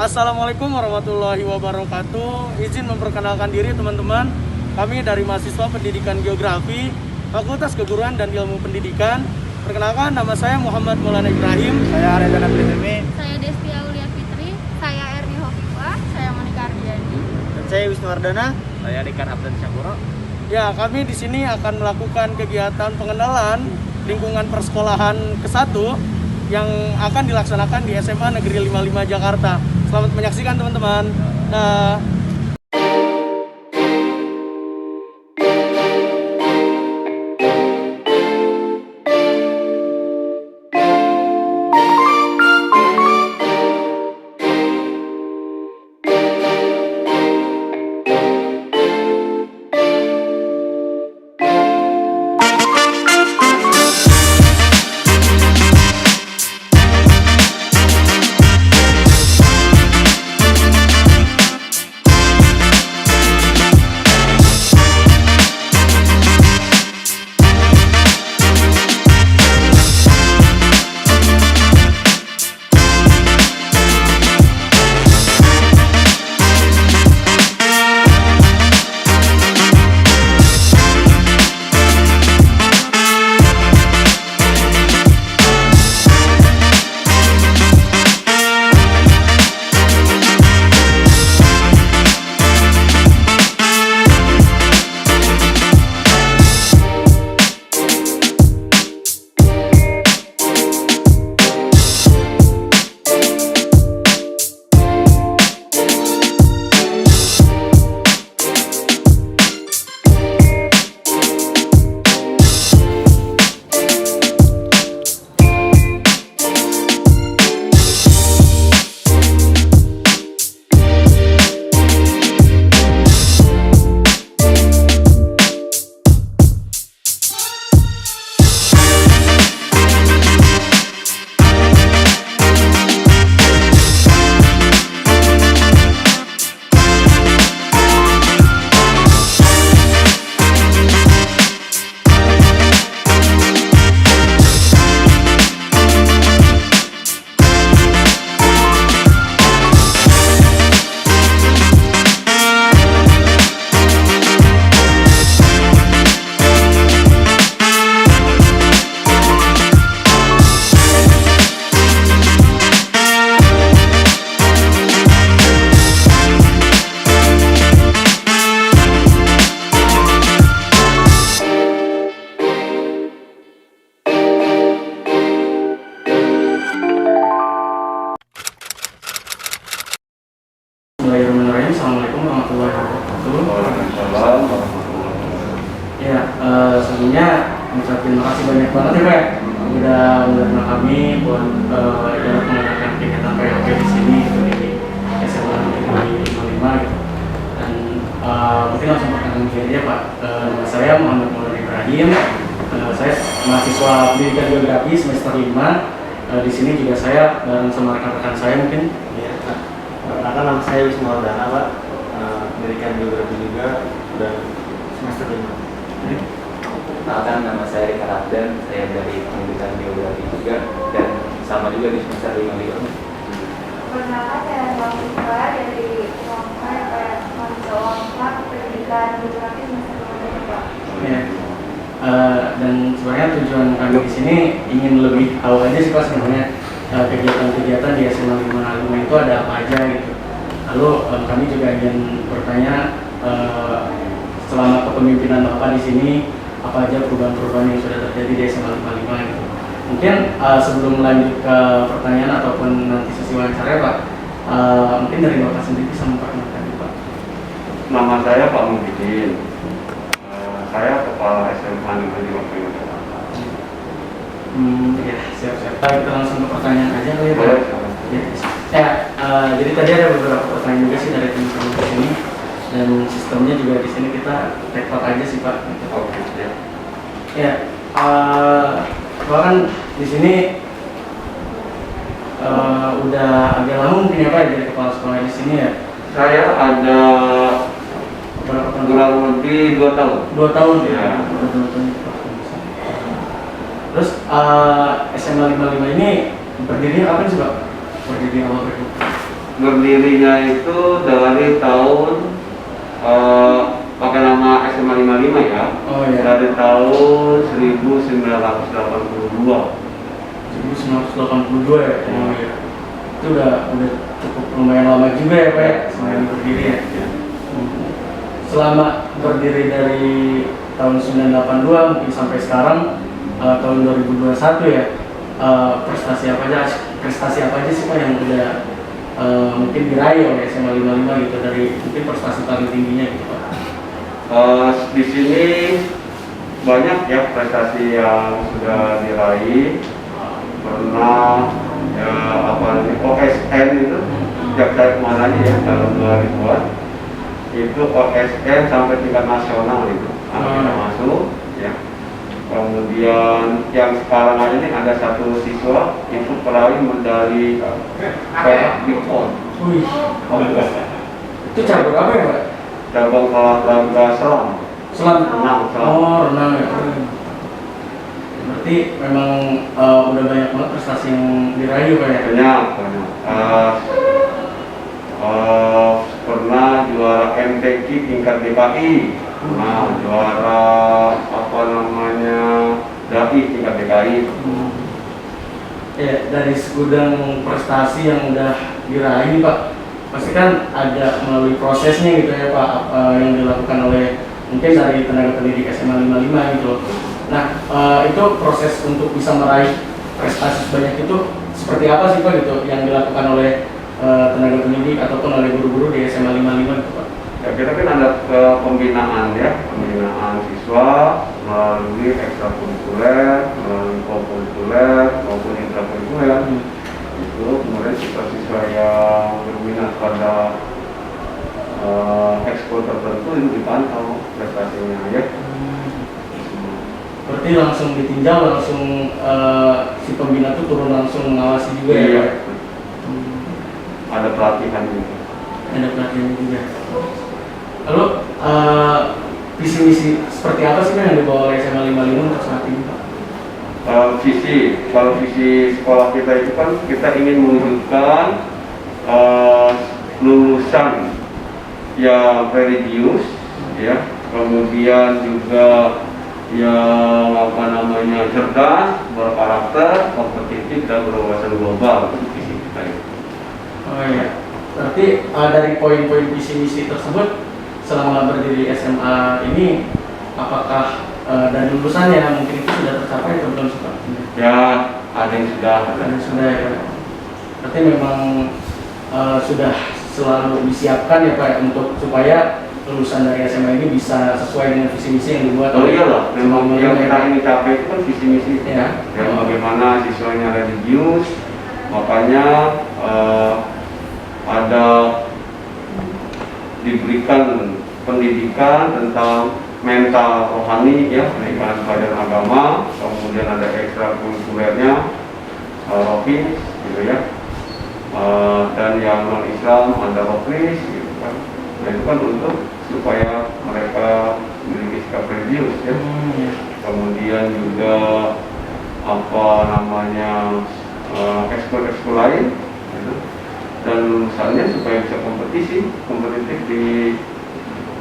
Assalamualaikum warahmatullahi wabarakatuh. Izin memperkenalkan diri teman-teman. Kami dari mahasiswa Pendidikan Geografi, Fakultas Keguruan dan Ilmu Pendidikan. Perkenalkan, nama saya Muhammad Maulana Ibrahim. Saya Reza Nabilemi. Saya Destia Aulia Fitri. Saya Erni Hofifah. Saya Monika Ardiani. Dan saya Wisnu Wardana. Saya Rikan Abdan Syakuro. Ya, kami di sini akan melakukan kegiatan pengenalan lingkungan persekolahan ke-1 yang akan dilaksanakan di SMA Negeri 55 Jakarta. Selamat menyaksikan teman-teman. Bismillahirrahmanirrahim. Assalamualaikum warahmatullahi wabarakatuh. Waalaikumsalam. Ya, sebelumnya mengucapkan terima kasih banyak banget ya Pak, udah menerima kami buat dapat mengadakan kegiatan PLP di sini gitu, di SMA Negeri 55 gitu. Dan mungkin langsung perkenalkan diri ya Pak. Nama saya Muhammad Maulana Ibrahim. Saya mahasiswa Pendidikan Geografi semester 5. Di sini juga saya bareng sama rekan-rekan saya mungkin. Ya, perkenalkan nama saya Wisnu Wardana, Pak. Pendidikan Geografi juga dan semester 5. Perkenalkan, nama saya Rikan Abdan. Saya dari Pendidikan Geografi juga dan sama juga di semester 5 juga. Perkenalkan, saya Hofifah dari mahasiswa Pendidikan Geografi semester 5 Pak. Ya. Dan sebenarnya tujuan kami di sini ingin lebih tahu aja sih Pak sebenarnya kegiatan-kegiatan di SMA 55 itu ada apa aja gitu. Lalu kami juga ingin bertanya selama kepemimpinan Bapak di sini apa aja perubahan-perubahan yang sudah terjadi di SMA 55 gitu. Mungkin sebelum lanjut ke pertanyaan ataupun nanti sesi wawancara Pak, mungkin dari Bapak sendiri bisa memperkenalkan Pak. Nama saya Pak Muhyiddin. Saya kepala SMA Negeri 55 Jakarta. Ya, siap-siap. Kita langsung ke pertanyaan aja kali ya Pak. Boleh. Ya, jadi tadi ada beberapa pertanyaan juga sih dari teman-teman di sini, dan sistemnya juga di sini kita tektok aja sih Pak. Oke, ya. Ya, bahkan di sini udah agak lama mungkin ya Pak jadi kepala sekolah di sini ya. Saya ada Berapa tahun? kurang lebih 2 tahun. 2 tahun ya. Ya. Udah 2 tahun. Terus SMA 55 ini berdiri kapan sih Pak? Berdiri awal berikut? berdirinya itu dari tahun pakai nama SMA 55 ya. Oh ya. Dari tahun 1982. 1982 ya. Oh ya. Itu udah cukup lumayan lama juga ya Pak ya, selain berdiri ya. Selama berdiri dari tahun 1982 mungkin sampai sekarang tahun 2021 ya, prestasi apa aja sih Pak yang udah mungkin diraih oleh SMA 55 gitu, dari mungkin prestasi paling tingginya gitu Pak? Di sini banyak ya prestasi yang sudah diraih. Pernah ya OSN itu sejak saya kemana aja ya tahun 2000-an itu OSN sampai tingkat nasional itu kita masuk ya. Kemudian yang sekarang aja ini ada satu siswa itu peraih medali perak di PON. Wih, itu cabur apa ya Pak? Cabang olahraga selam. Selam. Renang, selam. Oh, renang ya. Berarti memang udah banyak banget prestasi yang diraih Pak ya? Banyak. Pernah juara MTQ tingkat DKI. Nah, juara DAI tingkat DKI. Ya, dari segudang prestasi yang udah diraih Pak, pasti kan ada melalui prosesnya gitu ya Pak, yang dilakukan oleh mungkin dari tenaga pendidik SMA 55 gitu loh. Nah, itu proses untuk bisa meraih prestasi sebanyak itu seperti apa sih Pak gitu yang dilakukan oleh tenaga pendidik ataupun oleh guru-guru di SMA 55 gitu Pak? Ya, kita kan ada pembinaan ya, pembinaan siswa melalui ekstrakurikuler, melalui kokurikuler maupun intrakurikuler. Itu kemudian siswa-siswa yang berminat pada ekskul tertentu itu dipantau prestasinya ya. Berarti langsung ditinjau, langsung si pembina itu turun langsung mengawasi juga ya Pak? Ada pelatihan juga. Ada pelatihan juga. Lalu visi misi seperti apa sih yang dibawa oleh SMA 55 untuk saat ini Pak? Kalau visi sekolah kita itu kan kita ingin mewujudkan lulusan yang religius ya, kemudian juga yang cerdas, berkarakter, kompetitif dan berwawasan global. Itu visi kita itu. Oh iya, berarti dari poin-poin visi misi tersebut selama berdiri SMA ini, apakah dari lulusannya mungkin itu sudah tercapai atau belum sih Pak? Ya, ada yang sudah. Ada yang sudah ya. Berarti memang sudah selalu disiapkan ya Pak untuk supaya lulusan dari SMA ini bisa sesuai dengan visi misi yang dibuat. Oh iya loh, memang yang kita ingin capai itu kan visi misi ya. Dan bagaimana siswanya religius, makanya ada diberikan pendidikan tentang mental rohani ya, pendidikan pelajaran agama, kemudian ada ekstrakurikulernya rohis gitu ya, dan yang non Islam ada rohis gitu kan. Nah itu kan untuk supaya mereka memiliki sikap religius ya. Kemudian juga ekskul lain gitu. Dan misalnya supaya bisa kompetitif di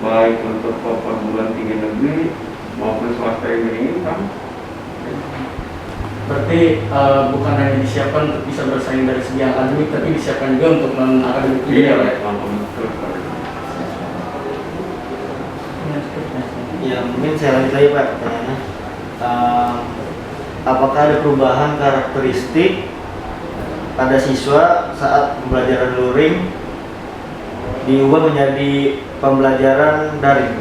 baik untuk perguruan tinggi negeri maupun swasta yang diinginkan. Berarti bukan hanya disiapkan untuk bisa bersaing dari segi akademik, tapi disiapkan juga untuk non akademik juga ya. Ya mungkin saya lanjut lagi Pak pertanyaannya. Apakah ada perubahan karakteristik pada siswa saat pembelajaran luring diubah menjadi pembelajaran daring?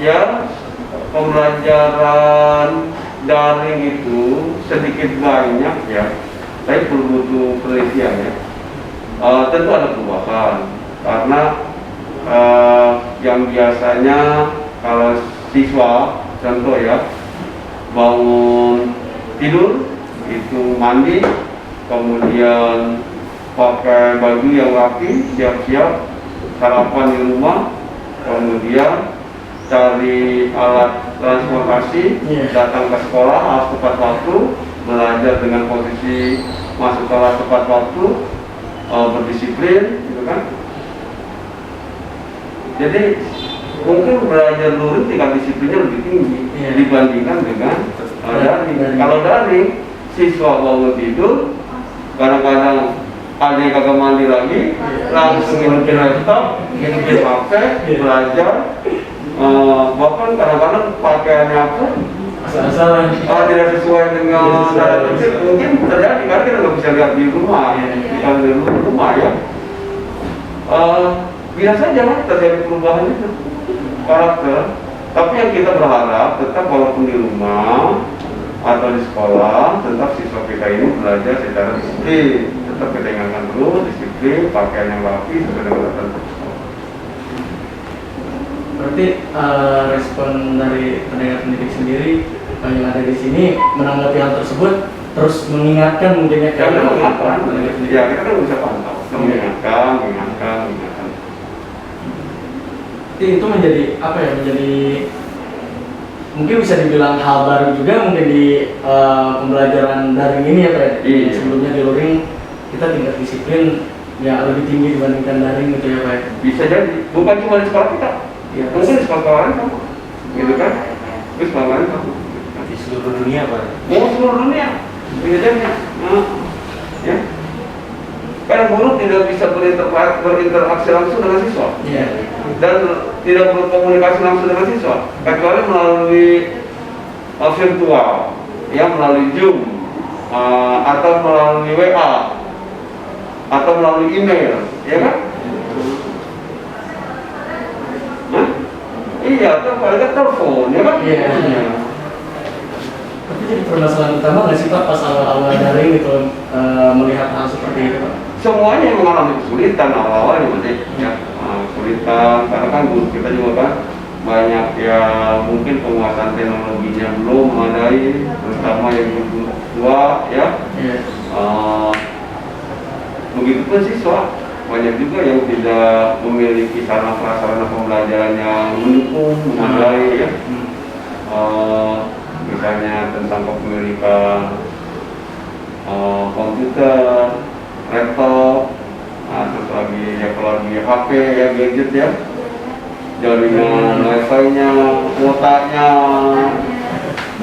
Ya, pembelajaran daring itu sedikit banyak ya, tapi perlu butuh penelitian ya. Tentu ada perubahan karena yang biasanya kalau siswa contoh ya bangun tidur itu mandi, kemudian pakai baju yang rapi, siap-siap sarapan di rumah, kemudian cari alat transportasi, datang ke sekolah harus tepat waktu, belajar dengan posisi masuk kelas tepat waktu, berdisiplin, gitu kan. Jadi mungkin belajar luring tingkat disiplinnya lebih tinggi dibandingkan dengan daring. Kalau daring, siswa bangun tidur, kadang-kadang ada yang kagak mandi lagi, langsung hidupin laptop, hidupin HP, belajar. Bahkan kadang-kadang pakaiannya pun asal-asalan. tidak sesuai dengan tanda tertib, mungkin terjadi karena kita nggak bisa lihat di rumah, bisa di rumah ya. Biasa aja kan terjadi perubahan itu karakter. Tapi yang kita berharap tetap walaupun di rumah atau di sekolah, tetap siswa kita ini belajar secara disiplin. Tetap kita ingatkan dulu disiplin, pakaian yang rapi sesuai dengan tertentu. Berarti respon dari tenaga pendidik sendiri yang ada di sini menanggapi hal tersebut, terus mengingatkan mungkin ya Kita mengingatkan, tenaga pendidik. ya kita kan bisa pantau, mengingatkan. Itu menjadi apa ya? Menjadi mungkin bisa dibilang hal baru juga mungkin di pembelajaran daring ini ya Pak ya? Iya. Sebelumnya di luring kita tingkat disiplin ya lebih tinggi dibandingkan daring gitu ya Pak ya? Bisa jadi, bukan cuma di sekolah kita, Iya, mungkin di sekolah lain sama, gitu kan? Di sekolah lain sama. Di seluruh dunia Pak. Mau seluruh dunia, bisa jadi. Ya. Karena guru tidak bisa berinteraksi langsung dengan siswa. Iya. Dan tidak berkomunikasi langsung dengan siswa kecuali melalui virtual, ya melalui Zoom atau melalui WA atau melalui email, ya kan? Hah? Iya, atau paling telepon, ya kan? Iya. Tapi jadi permasalahan utama nggak sih Pak pas awal-awal daring gitu melihat hal seperti itu Pak? Semuanya yang mengalami kesulitan awal-awal ya, kesulitan karena kan guru kita juga kan banyak ya mungkin penguasaan teknologinya belum memadai, terutama yang guru tua ya. Iya. Begitupun siswa banyak juga yang tidak memiliki sarana prasarana pembelajaran yang mendukung memadai ya. Misalnya tentang kepemilikan komputer, laptop, terus lagi ya kalau lagi HP ya gadget ya, jaringan wifi-nya, kuotanya,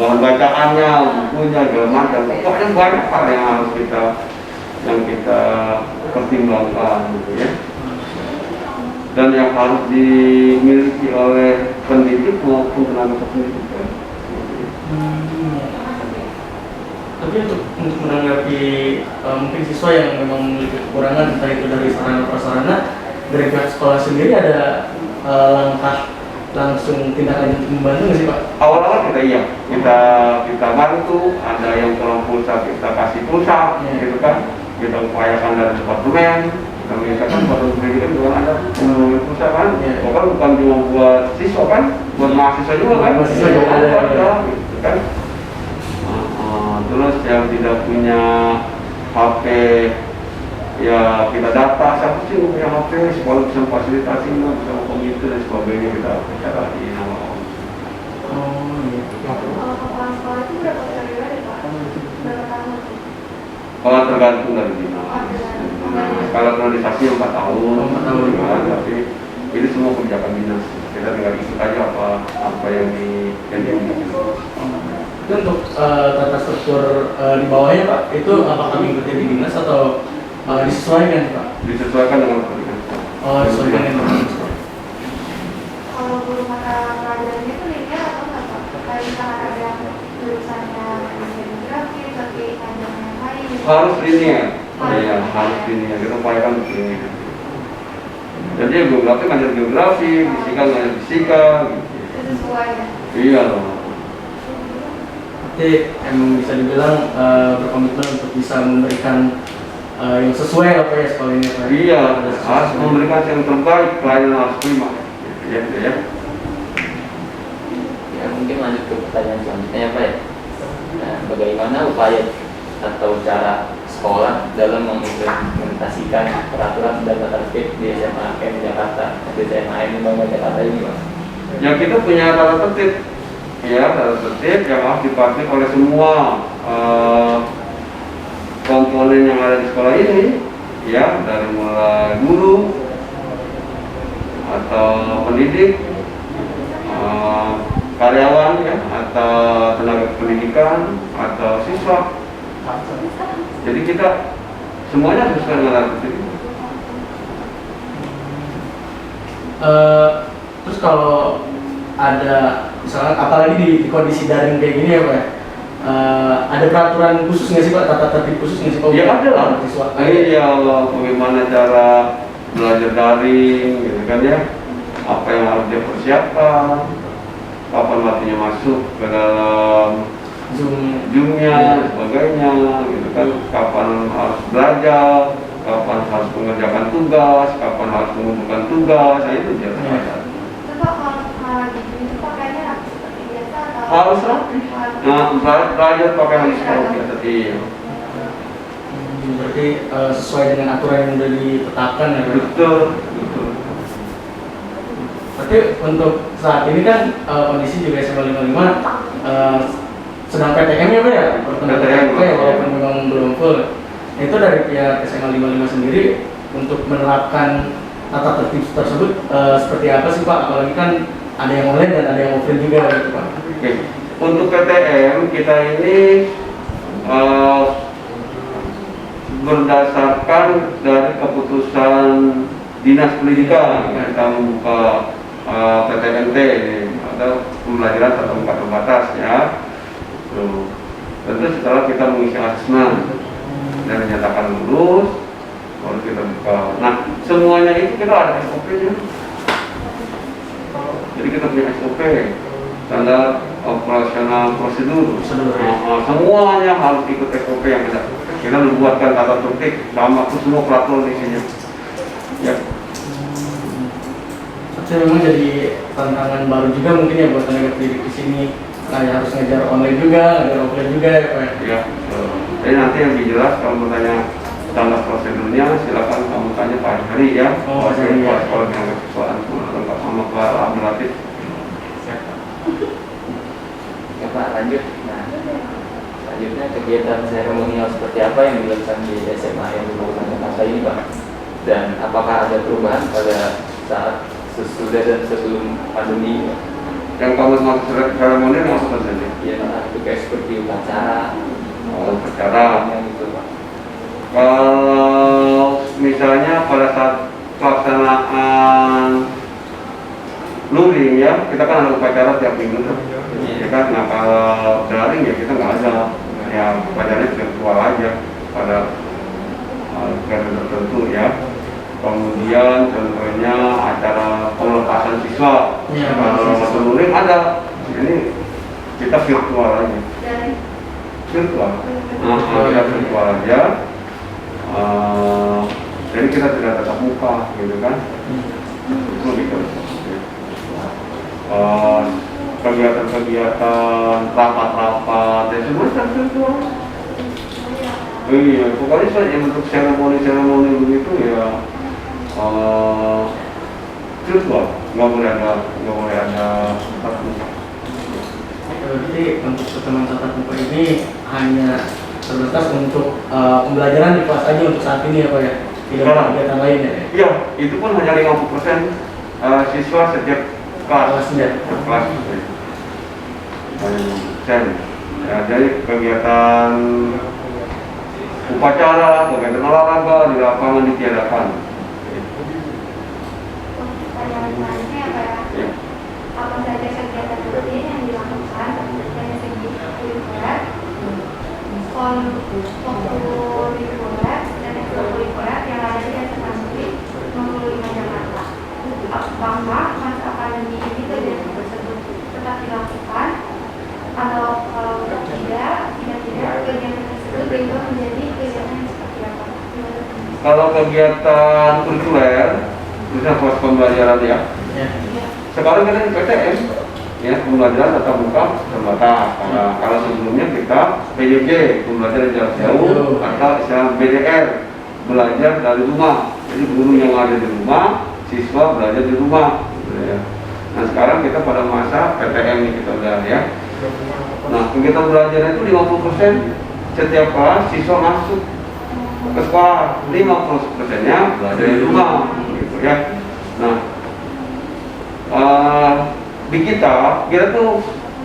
bahan bacaannya, bukunya, segala macam. Pokoknya banyak hal yang harus kita pertimbangkan gitu ya. Dan yang harus dimiliki oleh pendidik maupun tenaga pendidikan. Tapi untuk menanggapi mungkin siswa yang memang memiliki kekurangan entah itu dari sarana prasarana, dari pihak sekolah sendiri ada langkah langsung tindak lanjut membantu nggak sih Pak? Awal-awal kita bantu, ada yang kurang pulsa kita kasih pulsa, gitu kan? Kita upayakan dari departemen, kita mintakan pada pendidikan juga ada pulsa kan? Pokoknya bukan cuma buat siswa kan, buat mahasiswa juga kan? Mahasiswa juga ada. Gitu kan? Terus yang tidak punya HP ya kita data siapa sih yang punya HP, sekolah bisa fasilitasi nggak, bisa komputer dan sebagainya kita bicara di nama orang. Oh iya. Kalau kepala sekolah itu berapa periode Pak? Berapa tahun? Kalau tergantung dari dinas. Kalau organisasi 4 tahun, 4 tahun. kan, tapi ini semua kebijakan dinas. Kita tinggal ikut aja apa yang dimiliki. Itu untuk tata struktur di bawahnya Pak, itu apakah mengikuti di dinas atau disesuaikan Pak? Disesuaikan dengan pendidikan. Oh, disesuaikan dengan dinas. Kalau guru mata pelajarannya itu linear atau enggak Pak? Kayak misalnya ada jurusannya geografi, tapi ada yang lain. Harus linear. Iya, harus linear. Kita upayakan linear. Jadi geografi ngajar geografi, fisika ngajar fisika. Itu sesuai ya? Iya loh. Jadi emang bisa dibilang berkomitmen untuk bisa memberikan yang sesuai apa ya sekolah ini Pak? Iya, harus memberikan yang terbaik, pelayanan harus prima. Ya. Ya, mungkin lanjut ke pertanyaan selanjutnya Pak ya. Nah, bagaimana upaya atau cara sekolah dalam mengimplementasikan peraturan dan tata tertib di SMA M Jakarta, di SMA M Bangga Jakarta ini Pak? Ya kita punya tata tertib, ya tata tertib yang harus dipatuhi oleh semua komponen yang ada di sekolah ini, ya, dari mulai guru atau pendidik, karyawan ya, atau tenaga pendidikan atau siswa. Jadi kita semuanya sesuai dengan RPT. Terus kalau ada misalnya apalagi di kondisi daring kayak gini ya Pak, ada peraturan khusus nggak sih Pak, tata tertib khusus nggak sih Pak? Ya ada lah. Siswa. Ya Allah, bagaimana cara belajar daring, gitu kan ya? Apa yang harus dia persiapkan? Kapan waktunya masuk ke dalam Zoom-nya, sebagainya, gitu kan? Kapan harus belajar? Kapan harus mengerjakan tugas? Kapan harus mengumpulkan tugas? Nah, itu jelas ada. Coba kalau gitu itu pakainya rapi seperti biasa atau Harus rapi. Nah, belajar pakai harus rapi. Iya. Berarti sesuai dengan aturan yang sudah ditetapkan ya Pak? Betul, betul. Berarti untuk saat ini kan kondisi juga SMA 55 sedang PTM ya Pak ya? PTM, walaupun memang belum full. Itu dari pihak SMA 55 sendiri untuk menerapkan tata tertib tersebut seperti apa sih Pak? Apalagi kan ada yang online dan ada yang offline juga gitu Pak. Oke. Untuk PTM kita ini berdasarkan dari keputusan Dinas Pendidikan, kita membuka PTMT atau pembelajaran tatap muka terbatas ya. Tentu setelah kita mengisi asesmen dan dinyatakan lulus, baru kita buka. Nah, semuanya itu kita ada SOP-nya. Jadi kita punya SOP, standar operasional prosedur. Semuanya harus ikut SOP yang ada. Kita membuatkan tata tertib sama semua peraturan isinya. Ya. Tapi memang jadi tantangan baru juga mungkin ya buat tenaga pendidik di sini. Kayak harus ngajar online juga, ngajar offline juga ya Pak. Ya. Jadi nanti yang lebih jelas kalau mau tanya standar prosedurnya, silakan kamu tanya Pak Hari ya. Oh, Pak Hari, ya. Kalau dengan kesalahan lengkap sama Pak Abdulatif. Ya Pak, lanjut. Nah, selanjutnya kegiatan seremonial seperti apa yang dilakukan di SMA yang dilakukan ini Pak? Dan apakah ada perubahan pada saat sesudah dan sebelum pandemi? Yang kamu maksud seremonial apa saja? Ya, kayak seperti upacara, upacara. gitu Pak. Kalau misalnya pada saat pelaksanaan luring ya, kita kan ada upacara tiap minggu tuh. Ya kan, nah kalau daring ya kita nggak ada. Ya upacaranya virtual aja pada periode tertentu ya. Kemudian contohnya acara pelepasan siswa. Ya, kalau waktu luring ada. Ini kita virtual aja. Virtual. Nah, kita virtual aja. Jadi kita tidak tatap muka, gitu kan? Itu lebih ke kegiatan rapat-rapat, dan semua kita virtual. Iya, pokoknya yang bentuk seremoni begitu ya virtual, nggak boleh ada tatap muka. Jadi untuk pertemuan tatap muka ini hanya terbatas untuk pembelajaran di kelas aja untuk saat ini ya Pak ya? Tidak ada kegiatan lain ya? Iya, itu pun hanya 50% siswa setiap kelas. Kelas. Ya, jadi kegiatan upacara, kegiatan olahraga di lapangan ditiadakan. Pertanyaan selanjutnya ya Pak ya? Apa saja kegiatan rutin yang dilakukan dari segi kurikuler, kurikuler dan ekstrakurikuler yang ada di SMA Negeri 55 Jakarta? Apakah masa pandemi ini kegiatan tersebut tetap dilakukan atau kalau tidak kegiatan tersebut berubah menjadi kegiatan yang seperti apa? Kalau kegiatan kurikuler, misalnya proses pembelajaran ya. Sekarang kan PTM, ya pembelajaran tatap muka terbatas. Kalau sebelumnya kita PJJ, pembelajaran jarak jauh, atau istilah BDR, belajar dari rumah. Jadi guru yang ada di rumah, siswa belajar di rumah. Nah sekarang kita pada masa PTM ini kita udah ya. Nah kegiatan belajar itu 50% setiap kelas siswa masuk ke sekolah, 50% 50%-nya belajar di rumah, gitu ya. Nah, di kita tuh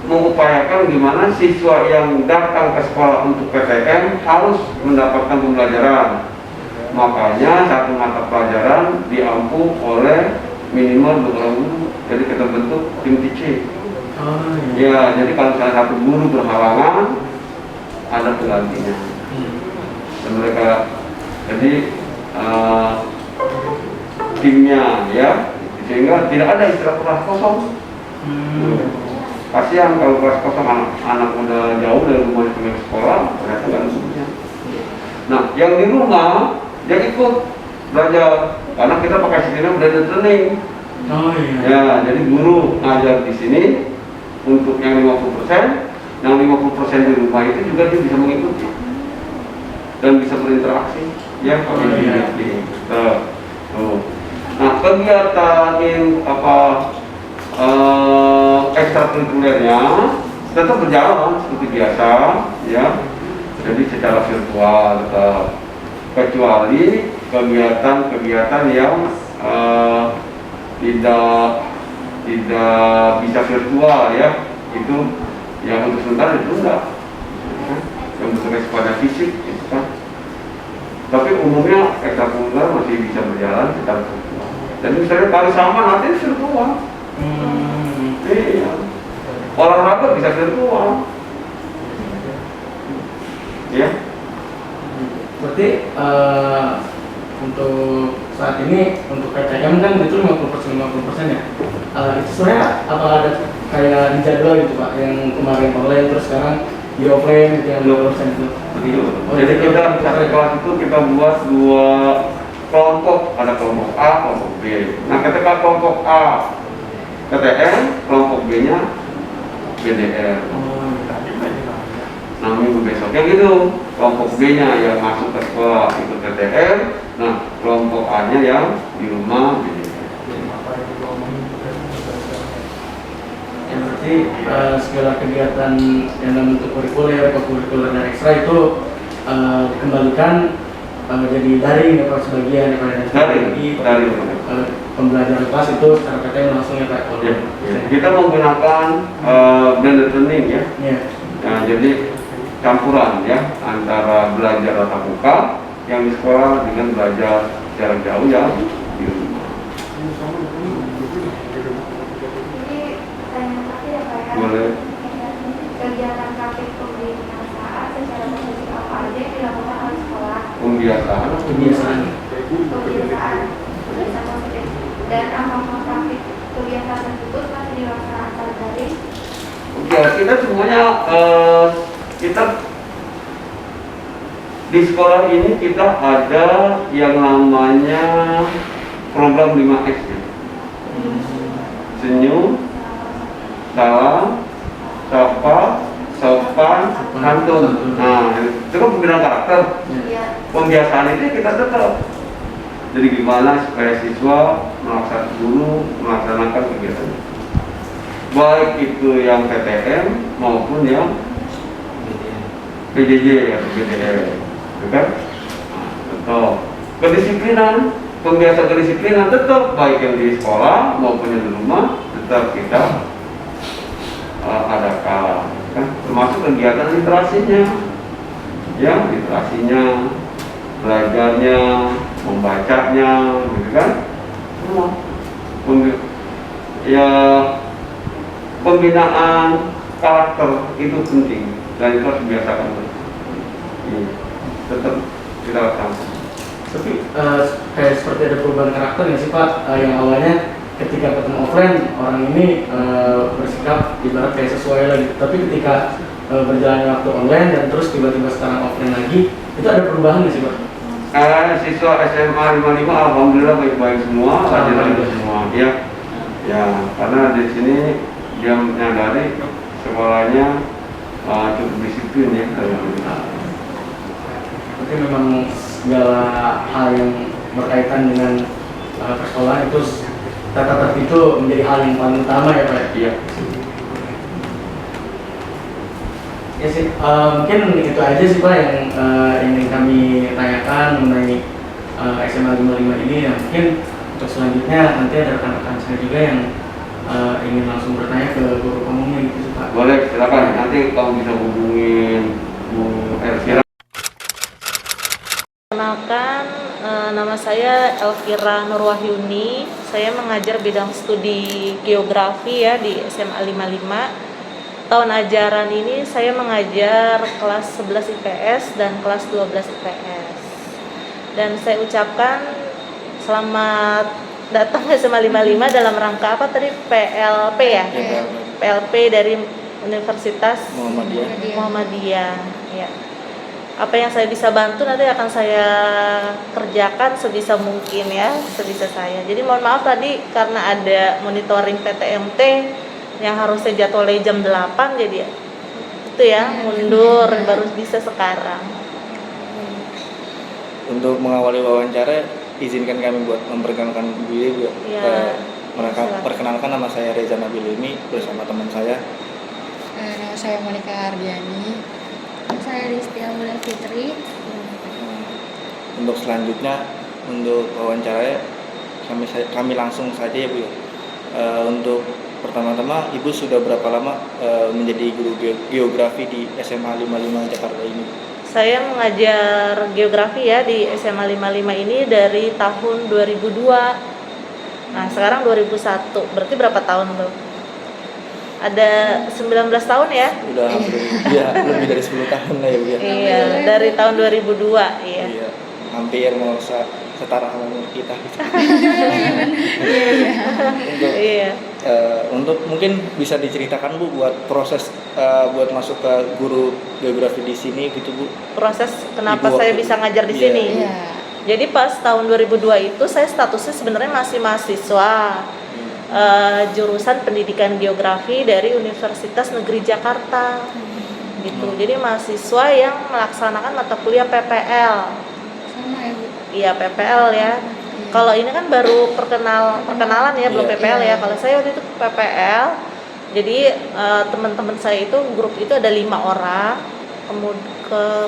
mengupayakan gimana siswa yang datang ke sekolah untuk PTM harus mendapatkan pembelajaran. Makanya satu mata pelajaran diampu oleh minimal 2 orang guru. Jadi kita bentuk tim teaching. Ya, jadi kalau salah satu guru berhalangan, ada penggantinya. Dan mereka, jadi timnya ya, sehingga tidak ada istilah kelas kosong. Kasihan kalau kelas kosong anak udah jauh dari rumahnya ke sekolah, ternyata nggak ada gurunya. Nah, yang di rumah dia ikut belajar karena kita pakai sistemnya belajar training. Oh iya. Ya, jadi guru ngajar di sini untuk yang 50%, yang 50% di rumah itu juga dia bisa mengikuti dan bisa berinteraksi. Ya, kalau ini. Nah, kegiatan ekstrakurikulernya tetap berjalan seperti biasa, ya. Jadi secara virtual tetap, kecuali kegiatan-kegiatan yang tidak bisa virtual, ya. Itu yang untuk sementara ditunda, yang berbasis pada fisik, gitu kan. Tapi umumnya ekstrakurikuler masih bisa berjalan secara virtual. Jadi misalnya tali sama nanti virtual. Iya. Olahraga bisa virtual. Ya. Berarti untuk saat ini untuk PTM kan itu 50% ya. Itu sebenarnya apa ada kayak di jadwal gitu Pak, yang kemarin online terus sekarang di offline gitu yang 20% itu. Begitu. Jadi kita satu kelas itu kita buat 2 kelompok, ada kelompok A, kelompok B. Nah, ketika kelompok A PTM, kelompok B-nya BDR. Nah, minggu besoknya gitu, kelompok B-nya yang masuk ke sekolah ikut PTM, nah kelompok A-nya yang di rumah BDR. Ya berarti segala kegiatan yang dalam bentuk kurikuler, kurikuler dan ekstra itu dikembalikan jadi daring ya Pak, sebagian daring. Pembelajaran kelas itu secara PTM langsung ya Pak. Ya. Kita menggunakan blended learning ya. Nah, jadi campuran ya antara belajar tatap muka yang di sekolah dengan belajar jarak jauh yang di rumah. Jadi pertanyaan terakhir ya Pak ya. Boleh. Kegiatan praktik pembelajaran secara teknis apa aja yang dilakukan oleh sekolah? Pembiasaan. Kebiasaan. Bisa positif. Dan apakah praktik kegiatan tersebut masih dilaksanakan secara daring? Ya, kita semuanya kita di sekolah ini kita ada yang namanya program 5S ya. Senyum, salam, sapa, sopan, santun. Nah, itu kan pembinaan karakter. Iya. Pembiasaan itu kita tetap. Jadi gimana supaya siswa melaksanakan kegiatan, baik itu yang PTM maupun yang PJJ atau BDR, kan? Tetap kedisiplinan, pembiasa kedisiplinan tetap baik yang di sekolah maupun yang di rumah tetap kita adakan, kan? Termasuk kegiatan literasinya, ya literasinya, belajarnya, membacanya, gitu kan? Semua. Ya, pembinaan karakter itu penting dan itu harus dibiasakan. Tetap kita lakukan. Tapi kayak seperti ada perubahan karakter nggak sih Pak? Yang awalnya ketika ketemu offline orang ini bersikap ibarat kayak sesuai lagi, tapi ketika berjalannya waktu online dan terus tiba-tiba sekarang offline lagi, itu ada perubahan nggak sih Pak? Siswa SMA 55 alhamdulillah baik-baik semua, rajin-rajin semua, ya. Ya, karena di sini dia menyadari sekolahnya cukup disiplin ya. Berarti memang segala hal yang berkaitan dengan persekolahan itu tata tertib itu menjadi hal yang paling utama ya Pak? Iya. Ya sih, mungkin itu aja sih Pak yang ingin kami tanyakan mengenai SMA 55 ini. Ya mungkin untuk selanjutnya nanti ada rekan-rekan saya juga yang ingin langsung bertanya ke guru umumnya gitu sih, Pak. Boleh, silakan. Nanti kalau bisa hubungin Bu Elvira. Kenalkan, nama saya Elvira Nurwahyuni. Saya mengajar bidang studi geografi ya di SMA 55. Tahun ajaran ini saya mengajar kelas 11 IPS dan kelas 12 IPS. Dan saya ucapkan selamat datang ke SMA 55 dalam rangka apa tadi? PLP ya? PLP dari Universitas Muhammadiyah. Ya. Apa yang saya bisa bantu nanti akan saya kerjakan sebisa mungkin ya, sebisa saya. Jadi mohon maaf tadi karena ada monitoring PTMT yang harusnya jadwalnya jam 8 jadi itu ya mundur baru bisa sekarang. Untuk mengawali wawancara, izinkan kami buat memperkenalkan diri Bu. Ya, Perkenalkan, nama saya Reza Nabilimi bersama teman saya. Nama saya Monica Ardiani. Saya Rizky Amulia Fitri. Untuk selanjutnya, untuk wawancara kami langsung saja ya Bu. Untuk pertama-tama, Ibu sudah berapa lama menjadi guru geografi di SMA 55 Jakarta ini? Saya mengajar geografi ya di SMA 55 ini dari tahun 2002. Nah, sekarang 2001. Berarti berapa tahun, Bro? Ada 19 tahun ya? Udah hampir ya, lebih dari 10 tahun lah ya Bu ya. Iya, dari tahun 2002, iya. Iya, hampir mau setara sama umur kita gitu. Iya. Untuk mungkin bisa diceritakan Bu buat proses buat masuk ke guru geografi di sini gitu Bu. Proses kenapa Ibu saya waktu- bisa ngajar di Iya. sini? Iya. Jadi pas tahun 2002 itu saya statusnya sebenarnya masih mahasiswa jurusan pendidikan geografi dari Universitas Negeri Jakarta. Gitu. Jadi mahasiswa yang melaksanakan mata kuliah PPL. Sama ya Bu. Iya, PPL ya. Kalau ini kan baru perkenalan ya, belum Iya. PPL ya. Kalau saya waktu itu PPL. Jadi teman-teman saya itu grup itu ada 5 orang.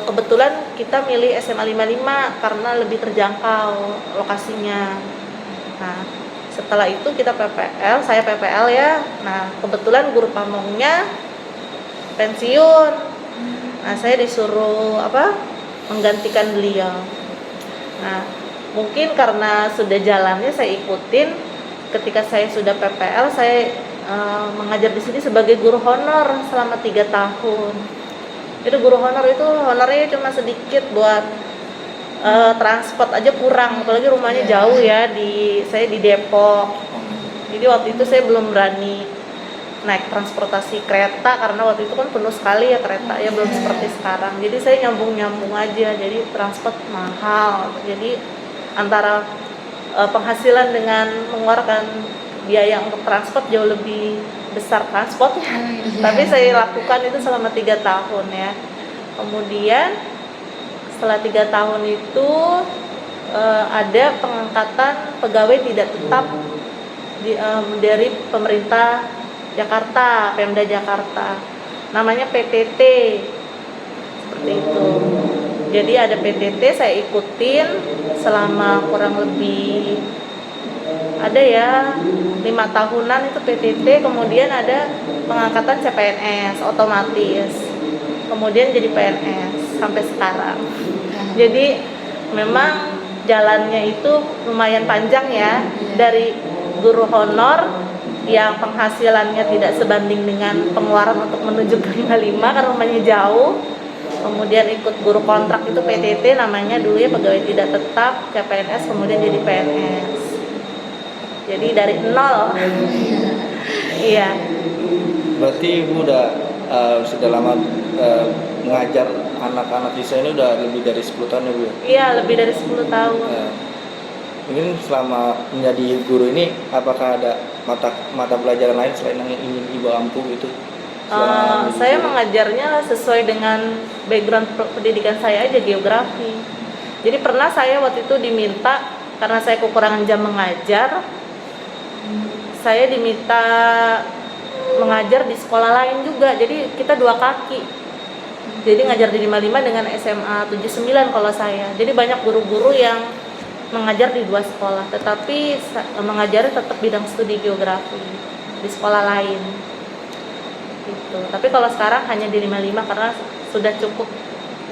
Kebetulan kita milih SMA 55 karena lebih terjangkau lokasinya. Nah, setelah itu kita PPL, saya PPL ya. Nah, kebetulan guru pamongnya pensiun. Nah, saya disuruh menggantikan beliau. Nah, mungkin karena sudah jalannya saya ikutin. Ketika saya sudah PPL, saya mengajar di sini sebagai guru honor selama 3 tahun. Itu guru honor itu honornya cuma sedikit buat transport aja kurang, apalagi rumahnya jauh ya, saya di Depok. Jadi waktu itu saya belum berani naik transportasi kereta karena waktu itu kan penuh sekali ya kereta ya, belum seperti sekarang. Jadi saya nyambung aja, jadi transport mahal. Jadi antara penghasilan dengan mengeluarkan biaya untuk transport jauh lebih besar transportnya. Tapi saya lakukan itu selama 3 tahun ya. Kemudian setelah 3 tahun itu ada pengangkatan pegawai tidak tetap dari pemerintah Jakarta, Pemda Jakarta. Namanya PTT. Seperti itu. Jadi ada PTT, saya ikutin selama kurang lebih ada ya 5 tahunan itu PTT, kemudian ada pengangkatan CPNS otomatis, kemudian jadi PNS sampai sekarang. Jadi memang jalannya itu lumayan panjang ya, dari guru honor yang penghasilannya tidak sebanding dengan pengeluaran untuk menuju ke 55 karena rumahnya jauh. Kemudian ikut guru kontrak itu PTT namanya dulu ya, pegawai tidak tetap, CPNS, kemudian jadi PNS. Jadi dari nol. Iya. Berarti Ibu sudah lama mengajar anak-anak di sini udah lebih dari 10 tahun ya Bu ya? Iya, lebih dari 10 tahun. Mungkin selama menjadi guru ini apakah ada mata pelajaran lain selain yang ingin Ibu ampu gitu? Saya mengajarnya sesuai dengan background pendidikan saya aja, geografi. Jadi pernah saya waktu itu diminta, karena saya kekurangan jam mengajar, saya diminta mengajar di sekolah lain juga. Jadi kita 2 kaki. Jadi ngajar di 55 dengan SMA 79 kalau saya. Jadi banyak guru-guru yang mengajar di 2 sekolah, tetapi mengajar tetap bidang studi geografi di sekolah lain. Gitu. Tapi kalau sekarang hanya di 55 karena sudah cukup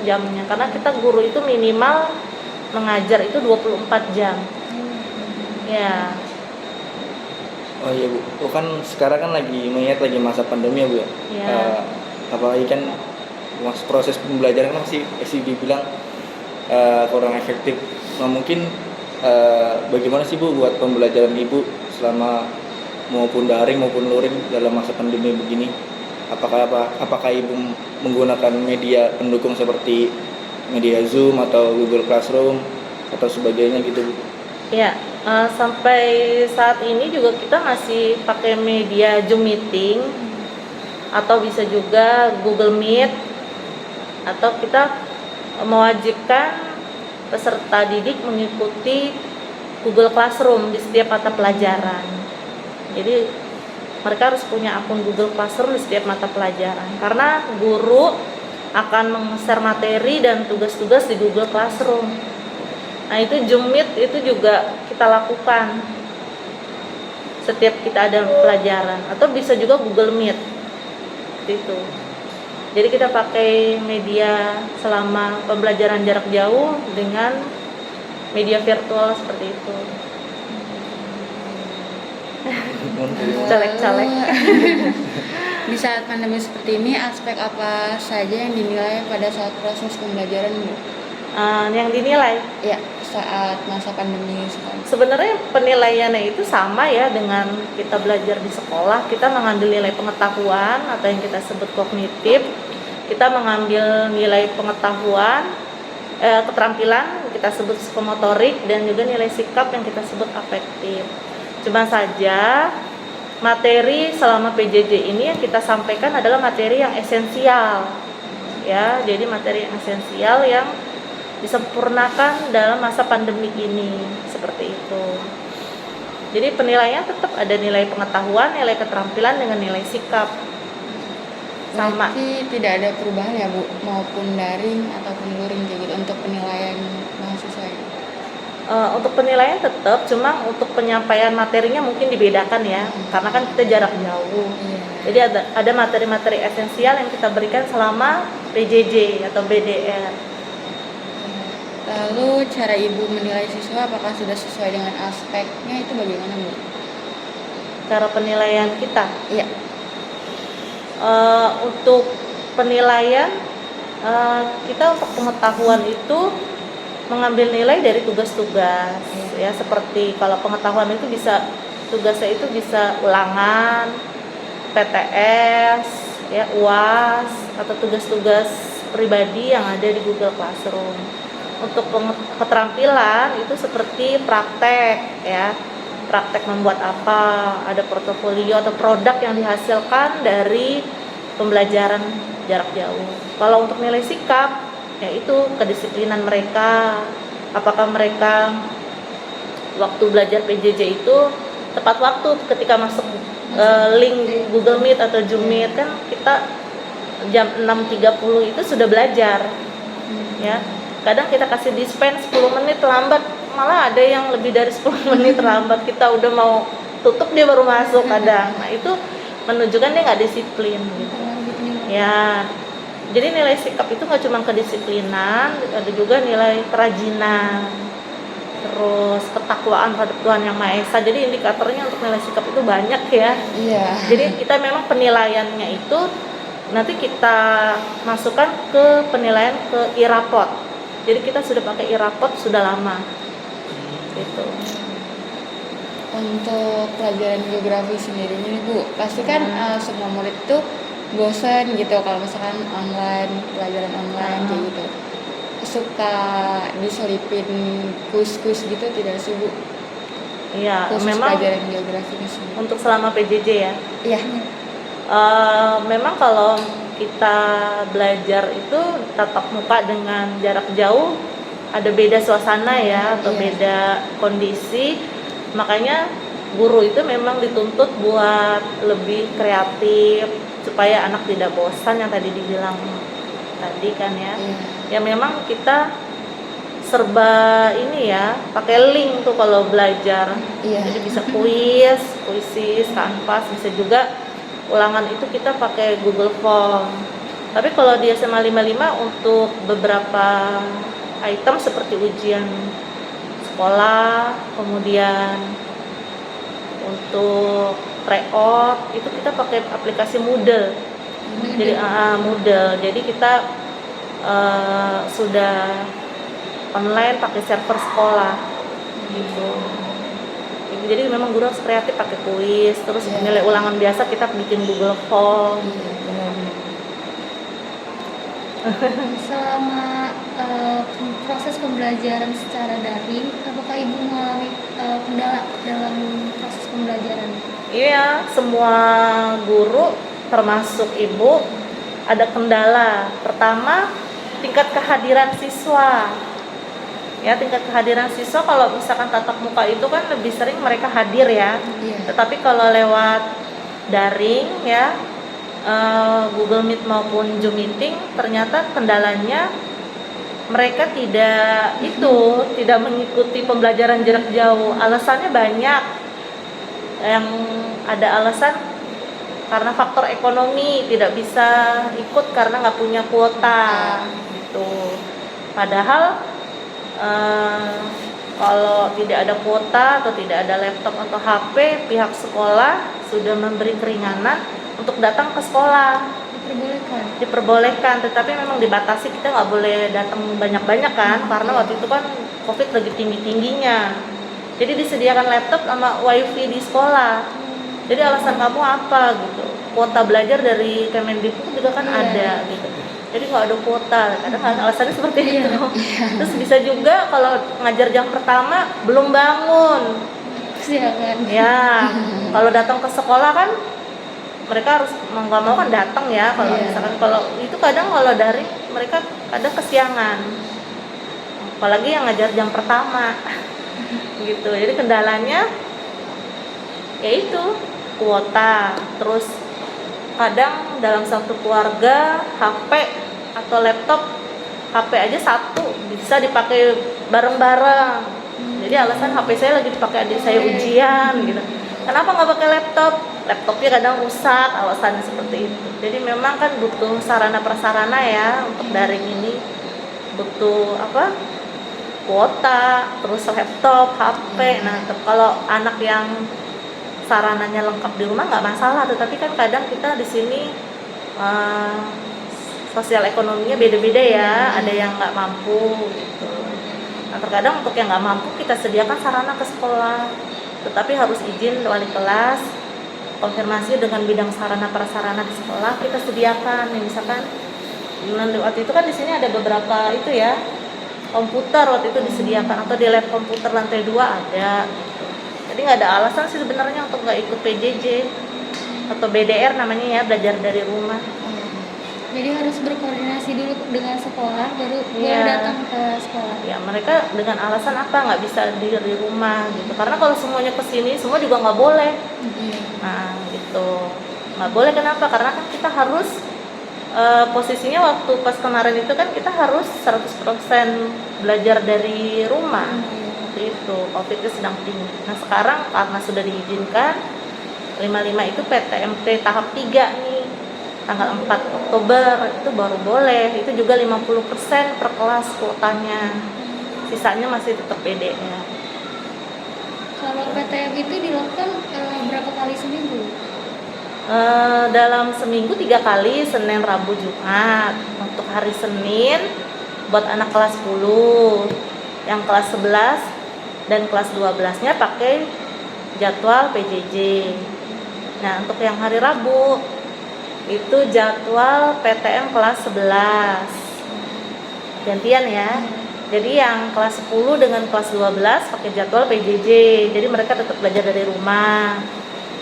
jamnya. Karena kita guru itu minimal mengajar itu 24 jam. Ya. Oh iya Bu, kan sekarang kan mengingat lagi masa pandemi ya Bu ya. Iya. Apalagi kan proses pembelajaran kan masih dibilang kurang efektif. Nah mungkin bagaimana sih Bu buat pembelajaran Ibu selama maupun daring maupun luring dalam masa pandemi begini? Apakah Ibu menggunakan media pendukung seperti media Zoom atau Google Classroom atau sebagainya gitu Bu? Ya, sampai saat ini juga kita masih pakai media Zoom meeting atau bisa juga Google Meet, atau kita mewajibkan peserta didik mengikuti Google Classroom di setiap mata pelajaran. Jadi mereka harus punya akun Google Classroom di setiap mata pelajaran, karena guru akan meng-share materi dan tugas-tugas di Google Classroom. Nah itu Zoom Meet itu juga kita lakukan setiap kita ada pelajaran, atau bisa juga Google Meet gitu. Jadi kita pakai media selama pembelajaran jarak jauh dengan media virtual seperti itu. Caleg-caleg. Di saat pandemi seperti ini, aspek apa saja yang dinilai pada saat proses pembelajaran Bu? Yang dinilai? Ya, saat masa pandemi sekarang. Sebenarnya penilaiannya itu sama ya dengan kita belajar di sekolah. Kita mengambil nilai pengetahuan atau yang kita sebut kognitif. Kita mengambil nilai pengetahuan, keterampilan kita sebut psikomotorik, dan juga nilai sikap yang kita sebut afektif. Cuma saja materi selama PJJ ini yang kita sampaikan adalah materi yang esensial. Ya, jadi materi yang esensial yang disempurnakan dalam masa pandemi ini, seperti itu. Jadi penilaian tetap ada nilai pengetahuan, nilai keterampilan dengan nilai sikap. Sama. Berarti tidak ada perubahan ya Bu, maupun daring ataupun luring kayak gitu untuk penilaian mahasiswa ya? Untuk penilaian tetap, cuma untuk penyampaian materinya mungkin dibedakan ya, karena kan kita jarak jauh. Iya. Jadi ada materi-materi esensial yang kita berikan selama PJJ atau BDR. Lalu cara Ibu menilai siswa apakah sudah sesuai dengan aspeknya, itu bagaimana Bu? Cara penilaian kita? Iya. Untuk penilaian kita untuk pengetahuan itu mengambil nilai dari tugas-tugas ya, seperti kalau pengetahuan itu bisa tugasnya itu bisa ulangan, PTS, ya UAS, atau tugas-tugas pribadi yang ada di Google Classroom. Untuk keterampilan itu seperti praktek ya, praktek membuat apa, ada portofolio atau produk yang dihasilkan dari pembelajaran jarak jauh. Kalau untuk nilai sikap, yaitu kedisiplinan mereka, apakah mereka waktu belajar PJJ itu tepat waktu ketika masuk link Google Meet atau Zoom Meet, kan kita jam 6.30 itu sudah belajar ya. Kadang kita kasih dispen 10 menit lambat, malah ada yang lebih dari 10 menit terlambat, kita udah mau tutup dia baru masuk kadang. Nah itu menunjukkan dia nggak disiplin gitu ya. Jadi nilai sikap itu nggak cuma kedisiplinan, ada juga nilai kerajinan, terus ketakwaan terhadap Tuhan Yang Maha Esa. Jadi indikatornya untuk nilai sikap itu banyak ya. Iya. Jadi kita memang penilaiannya itu nanti kita masukkan ke penilaian ke irapot. Jadi kita sudah pakai irapot sudah lama. Gitu. Untuk pelajaran geografi sendiri nih Bu, pasti kan semua murid tuh bosan gitu kalau misalkan pelajaran online kayak gitu. Suka diselipin kuis-kuis gitu tidak sih Bu? Iya, Khusus memang pelajaran geografi di sini. untuk selama PJJ ya. Iya. Memang kalau kita belajar itu tatap muka dengan jarak jauh ada beda suasana ya, atau beda kondisi. Makanya guru itu memang dituntut buat lebih kreatif supaya anak tidak bosan yang tadi dibilang tadi kan ya. Ya memang kita serba ini ya, pakai link tuh kalau belajar. Iya. Jadi bisa kuis, puisi, kanvas, bisa juga ulangan itu kita pakai Google Form. Tapi kalau di SMA 55 untuk beberapa item seperti ujian sekolah, kemudian untuk tryout itu kita pakai aplikasi Moodle. Jadi Moodle. Jadi kita sudah online pakai server sekolah gitu. Jadi memang guru harus kreatif pakai kuis, terus nilai ulangan biasa kita bikin Google Form. Selama proses pembelajaran secara daring, apakah Ibu mengalami kendala dalam proses pembelajaran? Iya, semua guru termasuk Ibu ada kendala. Pertama, tingkat kehadiran siswa. Ya, tingkat kehadiran siswa kalau misalkan tatap muka itu kan lebih sering mereka hadir ya. Tetapi kalau lewat daring ya, Google Meet maupun Zoom Meeting, ternyata kendalanya mereka tidak mengikuti pembelajaran jarak jauh. Alasannya banyak. Yang ada alasan karena faktor ekonomi, tidak bisa ikut karena nggak punya kuota gitu. Padahal kalau tidak ada kuota atau tidak ada laptop atau HP, pihak sekolah sudah memberi keringanan untuk datang ke sekolah. Diperbolehkan, tetapi memang dibatasi, kita nggak boleh datang banyak-banyak kan, karena waktu itu kan COVID lagi tinggi-tingginya. Jadi disediakan laptop sama wifi di sekolah. Jadi alasan kamu apa gitu? Kuota belajar dari Kemendikbud juga kan ada gitu. Jadi nggak ada kuota, kadang alasannya seperti itu. Terus bisa juga kalau ngajar jam pertama belum bangun. Ya, kalau datang ke sekolah kan mereka harus mau nggak mau kan datang ya. Kalau misalkan kalau itu kadang kalau daring mereka kadang kesiangan. Apalagi yang ngajar jam pertama, gitu. Jadi kendalanya yaitu kuota, terus kadang dalam satu keluarga HP atau laptop, HP aja satu bisa dipakai bareng-bareng. Jadi alasan HP saya lagi dipakai adik saya ujian gitu. Kenapa nggak pakai laptop? Laptopnya kadang rusak, alasannya seperti itu. Jadi memang kan butuh sarana prasarana ya untuk daring ini, butuh kuota, terus laptop, HP. Nah kalau anak yang sarananya lengkap di rumah nggak masalah, tetapi kan kadang kita di sini sosial ekonominya beda-beda ya, ada yang nggak mampu gitu. Nah terkadang untuk yang nggak mampu kita sediakan sarana ke sekolah, tetapi harus izin wali kelas, konfirmasi dengan bidang sarana prasarana di sekolah kita sediakan. Nih, misalkan waktu itu kan di sini ada beberapa itu ya, komputer waktu itu disediakan, atau di lab komputer lantai 2 ada. Jadi nggak ada alasan sih sebenarnya untuk nggak ikut PJJ atau BDR namanya ya, belajar dari rumah. Jadi harus berkoordinasi dulu dengan sekolah baru datang ke sekolah. Ya mereka dengan alasan apa nggak bisa di rumah gitu? Karena kalau semuanya kesini semua juga nggak boleh. Nah gitu, nggak boleh. Kenapa? Karena kan kita harus posisinya waktu pas kemarin itu kan kita harus 100% belajar dari rumah. Itu COVID itu sedang tinggi. Nah sekarang karena sudah diizinkan 55 itu PTMT tahap 3 nih, tanggal 4 Oktober itu baru boleh. Itu juga 50% per kelas kuotanya, sisanya masih tetap BD-nya. Kalau PTM itu dilakukan berapa kali seminggu? Dalam seminggu 3 kali, Senin, Rabu, Jumat. Untuk hari Senin buat anak kelas 10, yang kelas 11 dan kelas 12-nya pakai jadwal PJJ. Nah, untuk yang hari Rabu itu jadwal PTM kelas 11. Gantian ya. Jadi yang kelas 10 dengan kelas 12 pakai jadwal PJJ. Jadi mereka tetap belajar dari rumah.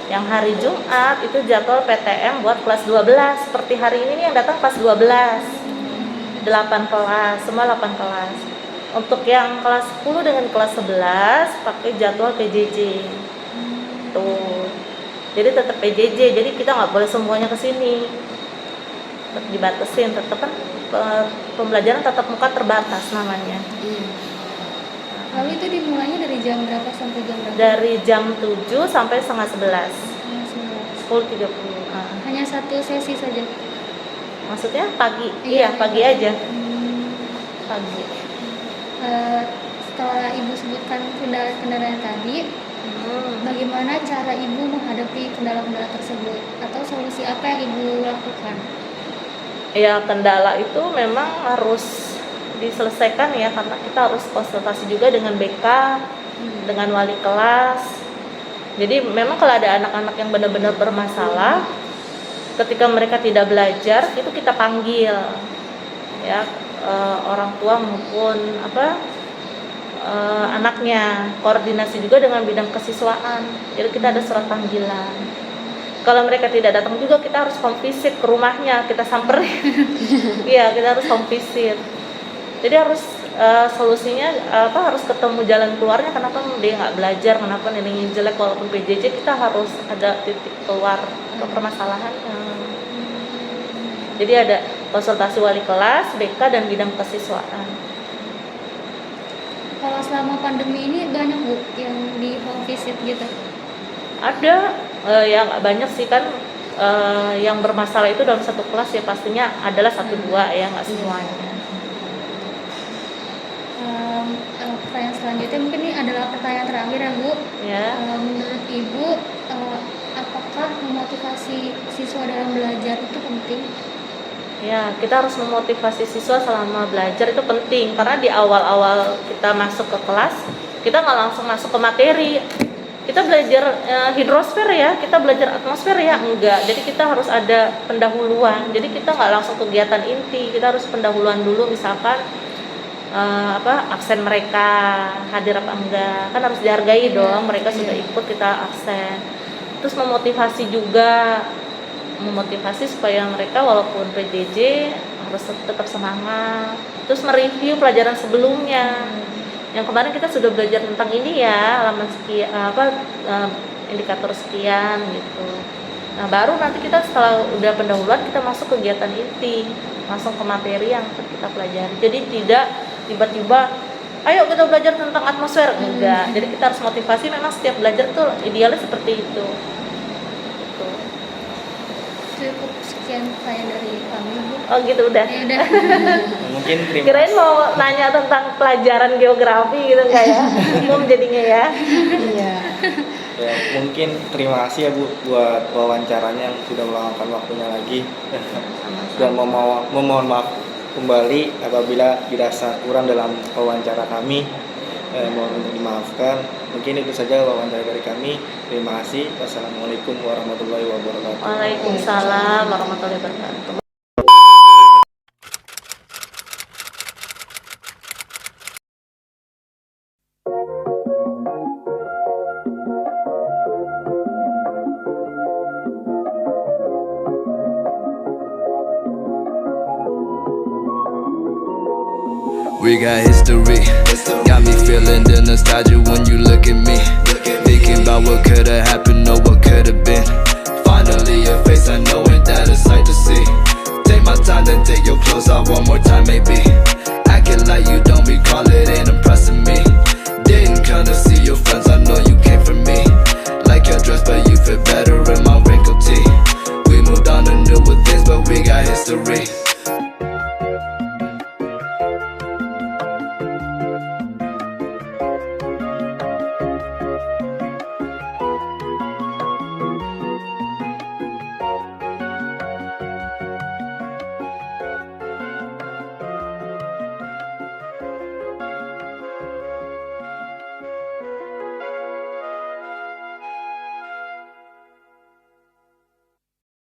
Yang hari Jumat itu jadwal PTM buat kelas 12. Seperti hari ini nih yang datang kelas 12. 8 kelas, semua 8 kelas. Untuk yang kelas 10 dengan kelas 11 pakai jadwal PJJ. Tuh. Jadi tetap PJJ. Jadi kita nggak boleh semuanya ke sini. Tetap dibatasin, tetap kan pembelajaran tatap muka terbatas namanya. Lalu itu dimulainya dari jam berapa sampai jam berapa? Dari jam 7 sampai setengah 11. 10.30. Hanya satu sesi saja. Maksudnya pagi? Iya, pagi aja. Pagi. Setelah Ibu sebutkan kendala-kendala tadi, bagaimana cara Ibu menghadapi kendala-kendala tersebut? Atau solusi apa yang Ibu lakukan? Ya, kendala itu memang harus diselesaikan ya, karena kita harus konsultasi juga dengan BK, dengan wali kelas. Jadi memang kalau ada anak-anak yang benar-benar bermasalah, ketika mereka tidak belajar, itu kita panggil ya, orang tua maupun anaknya, koordinasi juga dengan bidang kesiswaan. Jadi kita ada surat panggilan. Kalau mereka tidak datang juga, kita harus home visit ke rumahnya, kita samperin. Iya, kita harus home visit. Jadi harus solusinya harus ketemu jalan keluarnya. Kenapa dia nggak belajar, kenapa nilainya jelek, walaupun PJJ kita harus ada titik keluar ke permasalahannya. Jadi ada konsultasi wali kelas, BK, dan bidang kesiswaan. Kalau selama pandemi ini banyak Bu yang di home visit gitu? Ada, yang nggak banyak sih kan, yang bermasalah itu dalam satu kelas ya pastinya adalah 1-2 ya, nggak semuanya. Pertanyaan selanjutnya mungkin ini adalah pertanyaan terakhir ya Bu. Ya. Menurut Ibu, apakah memotivasi siswa dalam belajar itu penting? Ya, kita harus memotivasi siswa selama belajar itu penting, karena di awal-awal kita masuk ke kelas, kita nggak langsung masuk ke materi. Kita belajar hidrosfer ya, kita belajar atmosfer ya, enggak. Jadi kita harus ada pendahuluan. Jadi kita nggak langsung kegiatan inti, kita harus pendahuluan dulu, misalkan absen mereka hadir apa enggak, kan harus dihargai dong, mereka sudah ikut, kita absen. Terus memotivasi juga, supaya mereka walaupun PJJ harus tetap semangat. Terus mereview pelajaran sebelumnya. Yang kemarin kita sudah belajar tentang ini ya, halaman sekian, indikator sekian gitu. Nah, baru nanti kita setelah udah pendahuluan kita masuk kegiatan inti, langsung ke materi yang kita pelajari. Jadi tidak tiba-tiba ayo kita belajar tentang atmosfer, enggak. Jadi kita harus motivasi, memang setiap belajar tuh idealnya seperti itu. Cukup sekian pertanyaan dari kami Bu. Oh gitu, udah. Ya, udah. Mungkin Kirain mau nanya tentang pelajaran geografi gitu enggak ya? Umum jadinya ya. Iya. Ya, mungkin terima kasih ya Bu buat wawancaranya yang sudah meluangkan waktunya lagi. Dan memohon maaf kembali apabila dirasa kurang dalam wawancara kami. Mohon untuk dimaafkan. Mungkin itu saja wawancara dari kami. Terima kasih. Wassalamualaikum warahmatullahi wabarakatuh. Waalaikumsalam warahmatullahi wabarakatuh. We got history, got me feeling the nostalgia when you look at me. Thinking about what could've happened or what could've been. Finally a face I know, ain't that a sight to see. Take my time, then take your clothes off one more time maybe. Acting like you don't recall it, ain't impressing me. Didn't come to see your friends, I know you came for me. Like your dress, but you fit better in my wrinkled tee. We moved on to newer things, but we got history.